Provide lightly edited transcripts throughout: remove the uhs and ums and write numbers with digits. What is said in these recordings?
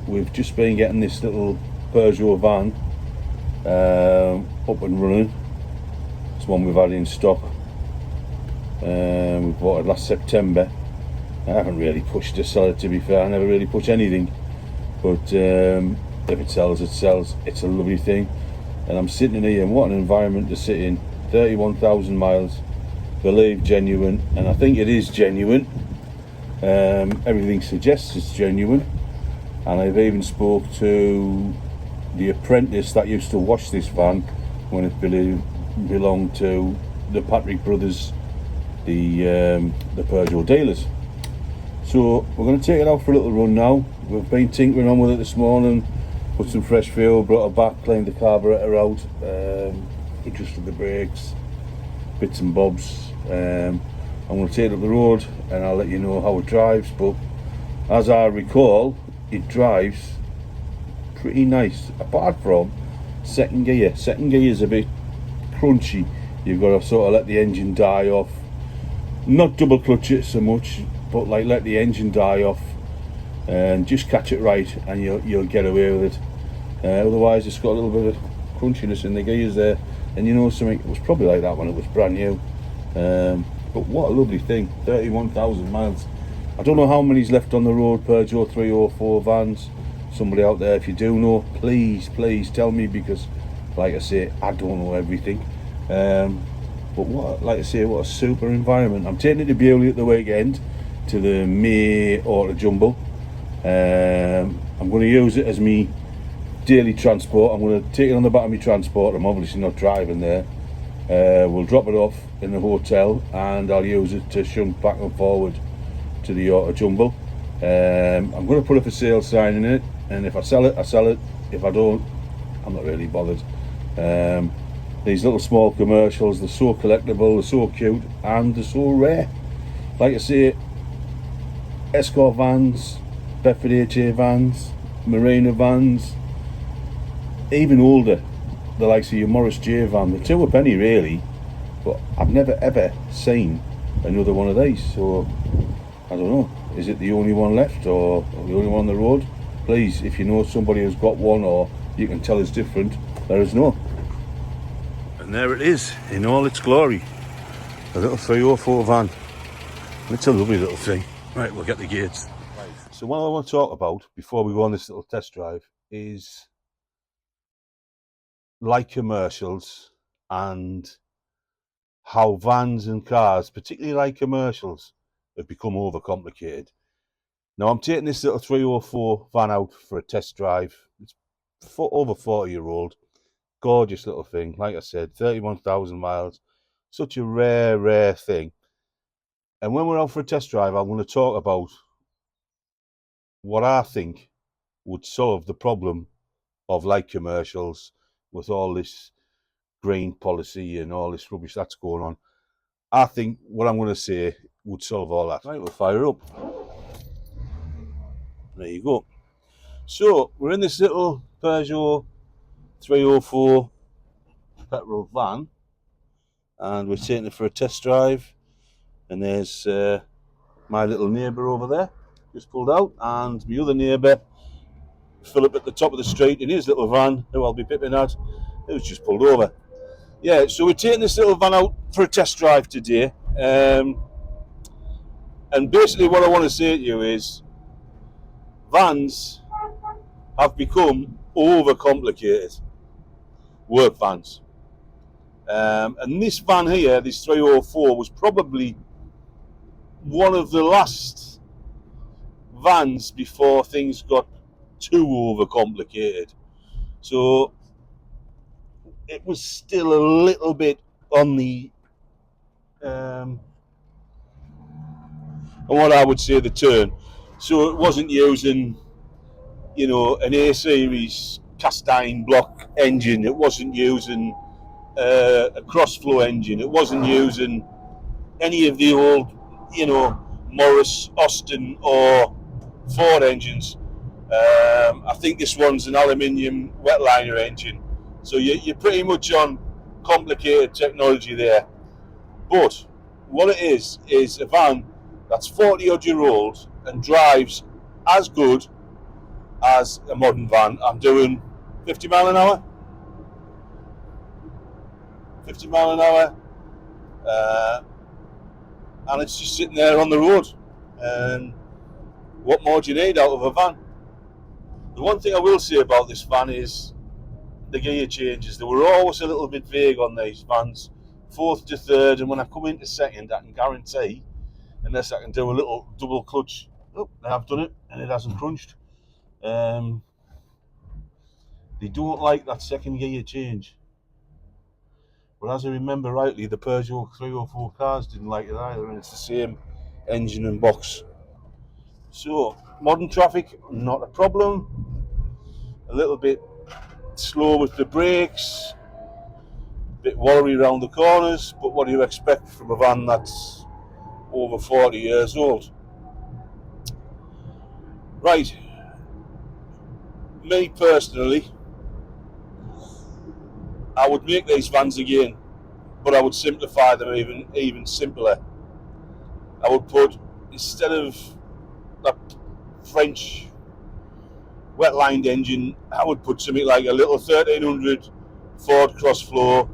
we've just been getting this little Peugeot van up and running. It's one we've had in stock. We bought it last September. I haven't really pushed to sell it, to be fair. I never really push anything, but if it sells, it sells. It's a lovely thing, and I'm sitting in here, and what an environment to sit in. 31,000 miles, believe genuine, and I think it is genuine. Everything suggests it's genuine, and I've even spoke to the apprentice that used to wash this van when it belonged to the Patrick brothers, the Peugeot dealers. So we're going to take it out for a little run now. We've been tinkering on with it this morning, put some fresh fuel, brought it back, cleaned the carburetor out, adjusted the brakes, bits and bobs. I'm going to take it up the road and I'll let you know how it drives, but as I recall, it drives pretty nice, apart from second gear. Second gear is a bit crunchy. You've got to sort of let the engine die off, not double clutch it so much, but like let the engine die off and just catch it right, and you'll get away with it. Otherwise it's got a little bit of crunchiness in the gears there, and you know something, it was probably like that when it was brand new. But what a lovely thing. 31,000 miles. I don't know how many's left on the road, Peugeot 304 vans. Somebody out there, if you do know, please tell me, because like I say, I don't know everything. But what, like I say, what a super environment. I'm taking it to Bewley at the weekend, to the May Auto Jumble. I'm going to use it as me daily transport. I'm going to take it on the back of my transport. I'm obviously not driving there. We'll drop it off in the hotel, and I'll use it to shunt back and forward to the Auto Jumble. I'm going to put a for sale sign in it, and if I sell it, I sell it. If I don't, I'm not really bothered. These little small commercials, they're so collectible, they're so cute, and they're so rare. Like I say, Escort vans, Bedford HA vans, Marina vans, even older, the likes of your Morris J van, they're two a penny really, but I've never ever seen another one of these. So I don't know, is it the only one left, or the only one on the road? Please, if you know somebody who's got one, or you can tell us different, let us know. And there it is in all its glory, a little 304 van. It's a lovely little thing. Right, we'll get the gates. Right. So what I want to talk about before we go on this little test drive is light commercials, and how vans and cars, particularly light commercials, have become overcomplicated. Now I'm taking this little 304 van out for a test drive. It's over 40-year-old, gorgeous little thing. Like I said, 31,000 miles, such a rare thing. And when we're out for a test drive, I'm going to talk about what I think would solve the problem of light commercials with all this green policy and all this rubbish that's going on. I think what I'm going to say would solve all that. Right, we'll fire up. There you go. So we're in this little Peugeot 304 petrol van, and we're taking it for a test drive. And there's my little neighbour over there, just pulled out, and my other neighbour, Philip, at the top of the street in his little van, who I'll be pipping at, who's just pulled over. Yeah, so we're taking this little van out for a test drive today. And basically what I want to say to you is, vans have become overcomplicated. Work vans. And this van here, this 304, was probably one of the last vans before things got too overcomplicated. So it was still a little bit on the what I would say the turn. So it wasn't using, you know, an A series cast iron block engine. It wasn't using a cross flow engine. It wasn't using any of the old, you know, Morris, Austin or Ford engines. I think this one's an aluminium wetliner engine, so you're pretty much on complicated technology there. But what it is a van that's 40 odd year old and drives as good as a modern van. I'm doing 50 mile an hour, 50 mile an hour, and it's just sitting there on the road. And what more do you need out of a van? The one thing I will say about this van is the gear changes. They were always a little bit vague on these vans, fourth to third, and when I come into second, I can guarantee, unless I can do a little double clutch, I have done it and it hasn't crunched. They don't like that second gear change. But as I remember rightly, the Peugeot 304 cars didn't like it either, and it's the same engine and box. So, modern traffic, not a problem. A little bit slow with the brakes, a bit worry around the corners, but what do you expect from a van that's over 40 years old? Right, me personally, I would make these vans again, but I would simplify them even simpler. I would put, instead of that French wet-lined engine, I would put something like a little 1300 Ford Crossflow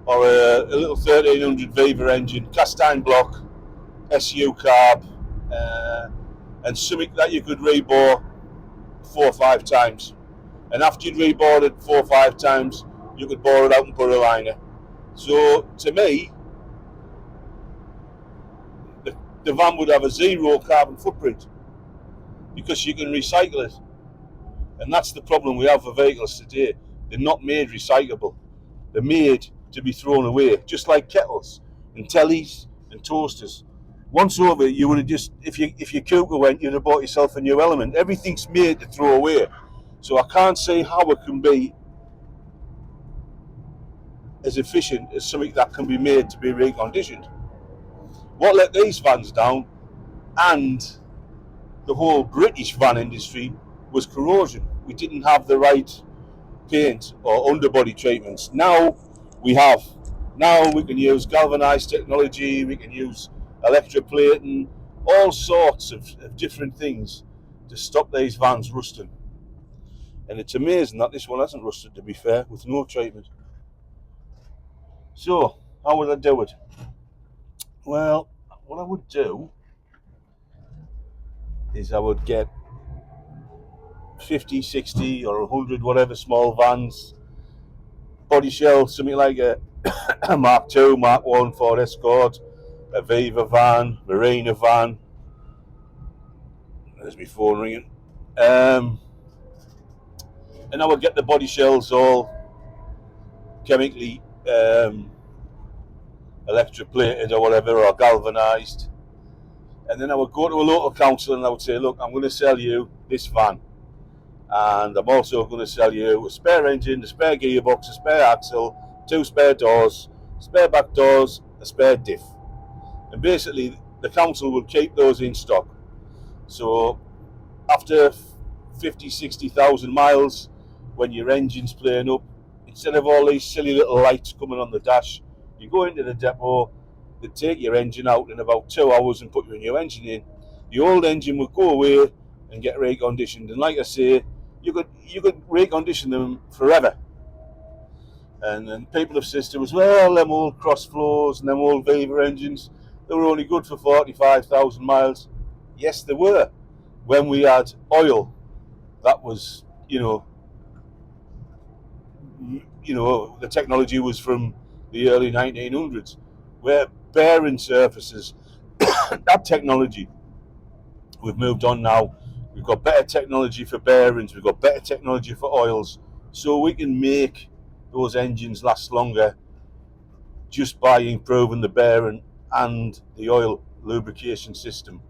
or a little 1300 Viva engine, cast iron block, SU carb, and something that you could rebore 4 or 5 times. And after you'd rebored it 4 or 5 times, you could bore it out and put a liner. So to me, the van would have a 0 carbon footprint because you can recycle it. And that's the problem we have with vehicles today. They're not made recyclable. They're made to be thrown away, just like kettles and tellies and toasters. Once over, you would have just, if your Cougar went, you'd have bought yourself a new Element. Everything's made to throw away. So I can't see how it can be as efficient as something that can be made to be reconditioned. What let these vans down, and the whole British van industry, was corrosion. We didn't have the right paint or underbody treatments. Now we have. Now we can use galvanized technology, we can use electroplating, all sorts of different things to stop these vans rusting. And it's amazing that this one hasn't rusted, to be fair, with no treatment. So, how would I do it? Well, what I would do is I would get 50, 60 or 100, whatever small vans, body shell, something like a Mark II, Mark 1 Ford Escort, a Viva van, Marina van. There's my phone ringing. And I would get the body shells all chemically electroplated or whatever, or galvanized. And then I would go to a local council and I would say, look, I'm going to sell you this van. And I'm also going to sell you a spare engine, a spare gearbox, a spare axle, 2 spare doors, spare back doors, a spare diff. And basically, the council will keep those in stock. So after 50, 60,000 miles, when your engine's playing up, instead of all these silly little lights coming on the dash, you go into the depot, they take your engine out in about 2 hours and put your new engine in. The old engine would go away and get reconditioned. And like I say, you could recondition them forever. And then people have said to us, well, them old Crossflows and them old Viva engines, they were only good for 45,000 miles. Yes, they were. When we had oil, that was, the technology was from the early 1900s, where bearing surfaces, that technology, we've moved on now. We've got better technology for bearings, we've got better technology for oils, so we can make those engines last longer just by improving the bearing and the oil lubrication system.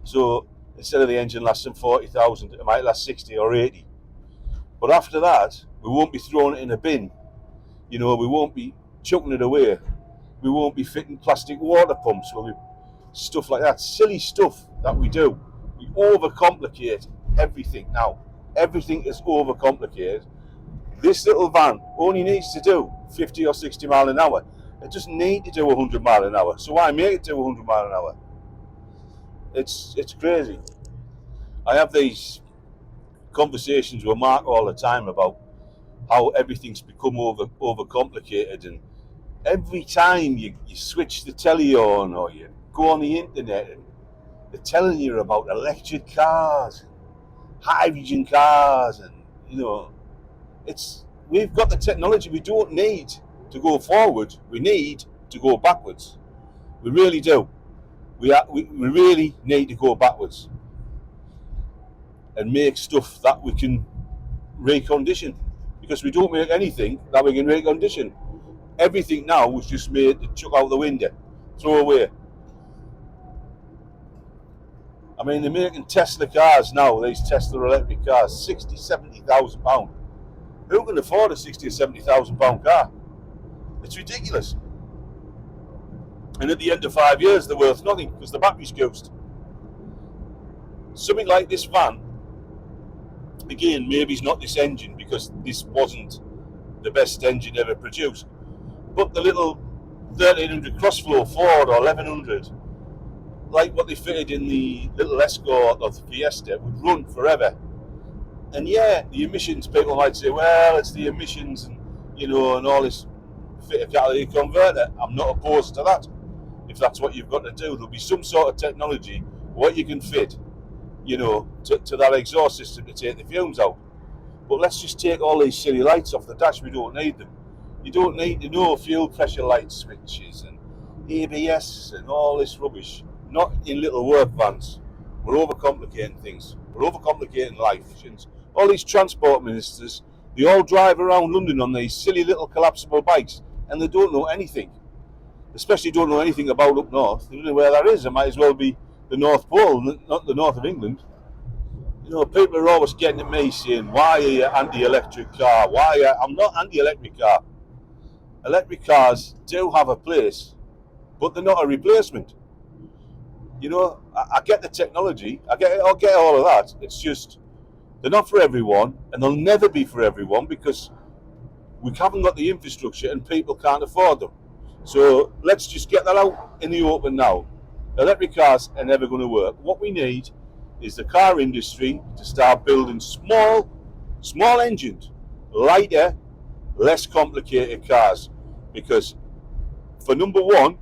So instead of the engine lasting 40,000, it might last 60 or 80. But after that, we won't be throwing it in a bin. We won't be chucking it away. We won't be fitting plastic water pumps. Stuff like that, silly stuff that we do. We overcomplicate everything now. Everything is overcomplicated. This little van only needs to do 50 or 60 mile an hour. It doesn't need to do 100 mile an hour. So why make it do 100 mile an hour? It's crazy. I have these conversations with Mark all the time about how everything's become over complicated, and every time you switch the telly on or you go on the internet, and they're telling you about electric cars, hydrogen cars, and we've got the technology. We don't need to go forward. We need to go backwards. We really do. We really need to go backwards and make stuff that we can recondition, because we don't make anything that we can recondition. Everything now was just made to chuck out the window, throw away. I mean, they're making Tesla cars now, these Tesla electric cars, £60,000-70,000. Who can afford a £60,000 or £70,000 car? It's ridiculous. And at the end of 5 years, they're worth nothing because the battery's goosed. Something like this van, again, maybe it's not this engine because this wasn't the best engine ever produced, but the little 1300 Crossflow Ford or 1100, like what they fitted in the little Escort or the Fiesta, would run forever. And yeah, the emissions, people might say, well, it's the emissions and all this, fit a catalytic converter. I'm not opposed to that. If that's what you've got to do, there'll be some sort of technology what you can fit, to that exhaust system to take the fumes out. But let's just take all these silly lights off the dash. We don't need them. You don't need to know fuel pressure light switches and ABS and all this rubbish. Not in little work vans. We're overcomplicating things. We're overcomplicating life. All these transport ministers, they all drive around London on these silly little collapsible bikes, and they don't know anything. Especially don't know anything about up north. They don't know where that is. It might as well be the North Pole, not the north of England. People are always getting at me saying, why are you anti-electric car? I'm not anti-electric car. Electric cars do have a place, but they're not a replacement. I get the technology, I get all of that. It's just, they're not for everyone, and they'll never be for everyone because we haven't got the infrastructure and people can't afford them. So let's just get that out in the open now. Electric cars are never going to work. What we need is the car industry to start building small engined, lighter, less complicated cars. Because for number one,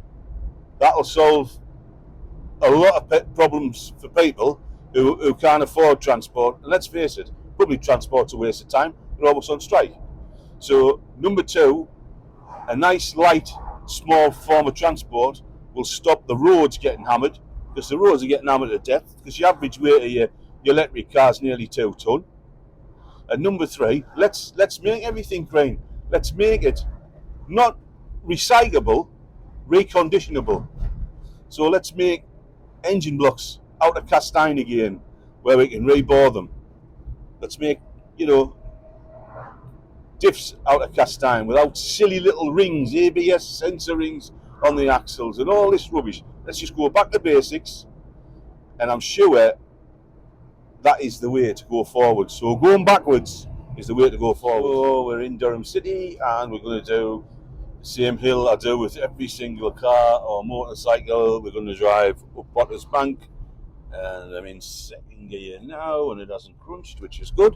that'll solve a lot of problems for people who can't afford transport. And let's face it, public transport's a waste of time. They're almost on strike. So number two, a nice light small form of transport will stop the roads getting hammered, because the roads are getting hammered to death, because the average weight of your electric car is nearly 2 ton. And number three, let's make everything green. Let's make it not recyclable, reconditionable. So let's make engine blocks out of cast iron again, where we can rebore them. Let's make diffs out of cast iron without silly little rings, ABS sensor rings on the axles and all this rubbish. Let's just go back to basics, and I'm sure that is the way to go forward. So going backwards is the way to go forward. So we're in Durham City, and we're going to do the same hill I do with every single car or motorcycle. We're going to drive up Potters Bank, and I'm in second gear now, and it hasn't crunched, which is good.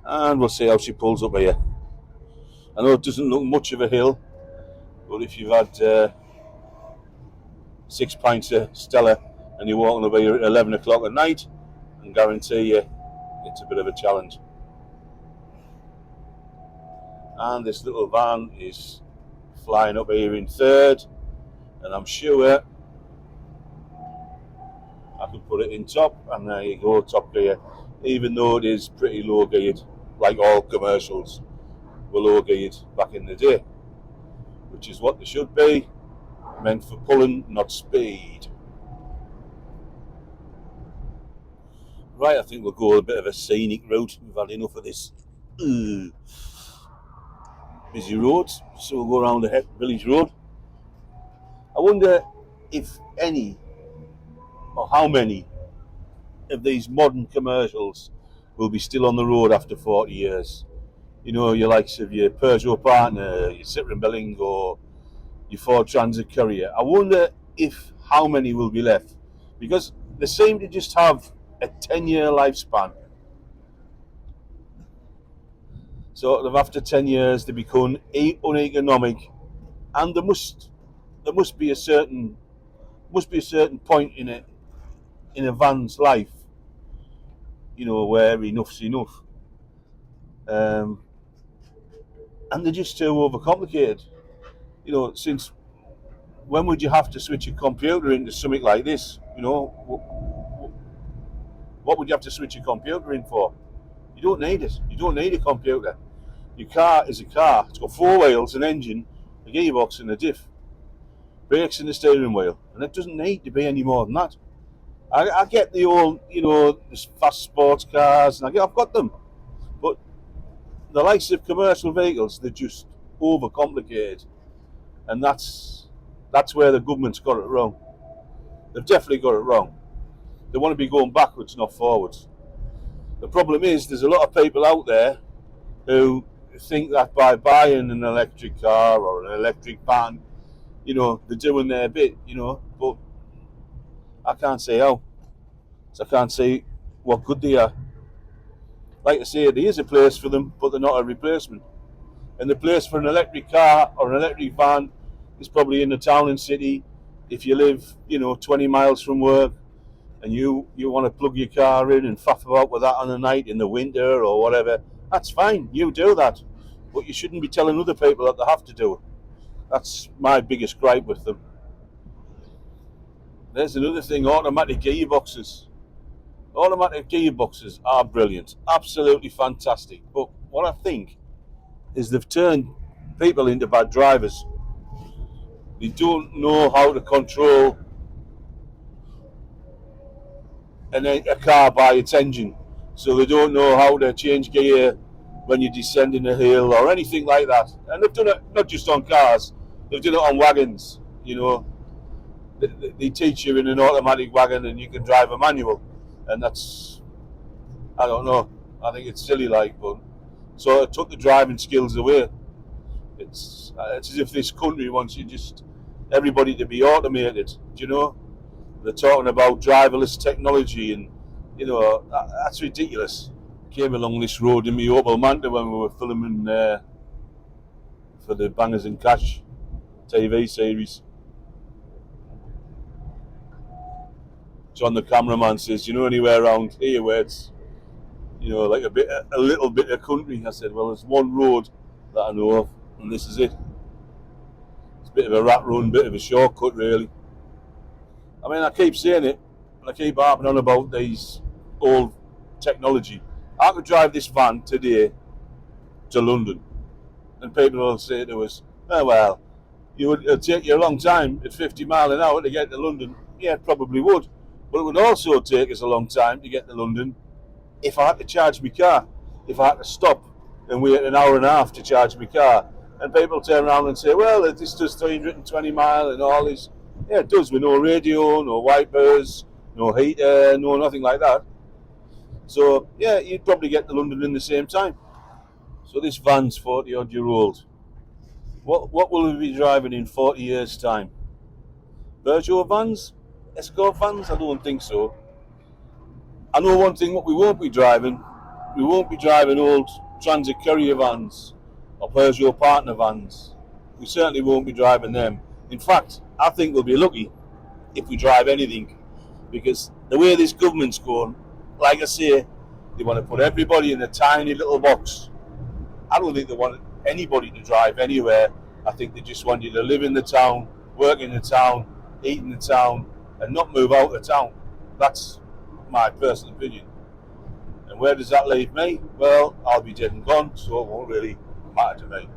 And we'll see how she pulls up here. I know it doesn't look much of a hill, but if you've had 6 pints of Stella and you're walking over here at 11 o'clock at night, I can guarantee you it's a bit of a challenge. And this little van is flying up here in third, and I'm sure I can put it in top, and there you go, top gear, even though it is pretty low geared, like all commercials were low geared back in the day, which is what they should be, meant for pulling, not speed. Right, I think we'll go a bit of a scenic route. We've had enough of this busy roads, so we'll go around the village road. I wonder if any or how many of these modern commercials will be still on the road after 40 years. Your likes of your Peugeot partner, your Citroen Berlingo, your Ford Transit Courier. I wonder how many will be left, because they seem to just have a 10-year lifespan. sort of after 10 years they become uneconomic, and there must be a certain point in a van's life, where enough's enough. Um, and they're just too overcomplicated. Since when would you have to switch a computer into something like this? What would you have to switch a computer in for? You don't need it. You don't need a computer. Your car is a car. It's got four wheels, an engine, a gearbox, and a diff, brakes, and a steering wheel, and it doesn't need to be any more than that. I get the old, the fast sports cars, and I've got them, but the likes of commercial vehicles, they're just overcomplicated, and that's where the government's got it wrong. They've definitely got it wrong. They want to be going backwards, not forwards. The problem is there's a lot of people out there who think that by buying an electric car or an electric van, they're doing their bit, but I can't say how. So I can't say what good they are. Like I say, there is a place for them, but they're not a replacement. And the place for an electric car or an electric van is probably in the town and city. If you live, 20 miles from work, and you want to plug your car in and faff about with that on the night in the winter or whatever, that's fine. You do that. But you shouldn't be telling other people that they have to do it. That's my biggest gripe with them. There's another thing, automatic gearboxes. Automatic gearboxes are brilliant, absolutely fantastic. But what I think is they've turned people into bad drivers. They don't know how to control a car by its engine. So they don't know how to change gear when you're descending a hill or anything like that. And they've done it not just on cars, they've done it on wagons. They teach you in an automatic wagon and you can drive a manual. And that's, I don't know, I think it's silly but so it took the driving skills away. It's as if this country wants everybody to be automated, They're talking about driverless technology, and that's ridiculous. Came along this road in my Opel Manta when we were filming for the Bangers and Cash TV series. John the cameraman says, anywhere around here where it's, like a little bit of country? I said, well, there's one road that I know of, and this is it. It's a bit of a rat run, bit of a shortcut, really. I mean, I keep saying it, and I keep harping on about these old technology. I could drive this van today to London, and people will say to us, oh, well, it'll take you a long time at 50 miles an hour to get to London. Yeah, it probably would. But it would also take us a long time to get to London if I had to charge my car, if I had to stop and wait an hour and a half to charge my car. And people turn around and say, well, this does 320 miles and all this. Yeah, it does, with no radio, no wipers, no heater, no nothing like that. So, yeah, you'd probably get to London in the same time. So this van's 40-odd year old. What will we be driving in 40 years' time? Peugeot vans? Escort vans? I don't think so. I know one thing, what we won't be driving old transit courier vans or Peugeot partner vans. We certainly won't be driving them. In fact, I think we'll be lucky if we drive anything, because the way this government's going, like I say, they want to put everybody in a tiny little box. I don't think they want anybody to drive anywhere. I think they just want you to live in the town, work in the town, eat in the town, and not move out of town. That's my personal opinion. And where does that leave me? Well, I'll be dead and gone, so it won't really matter to me.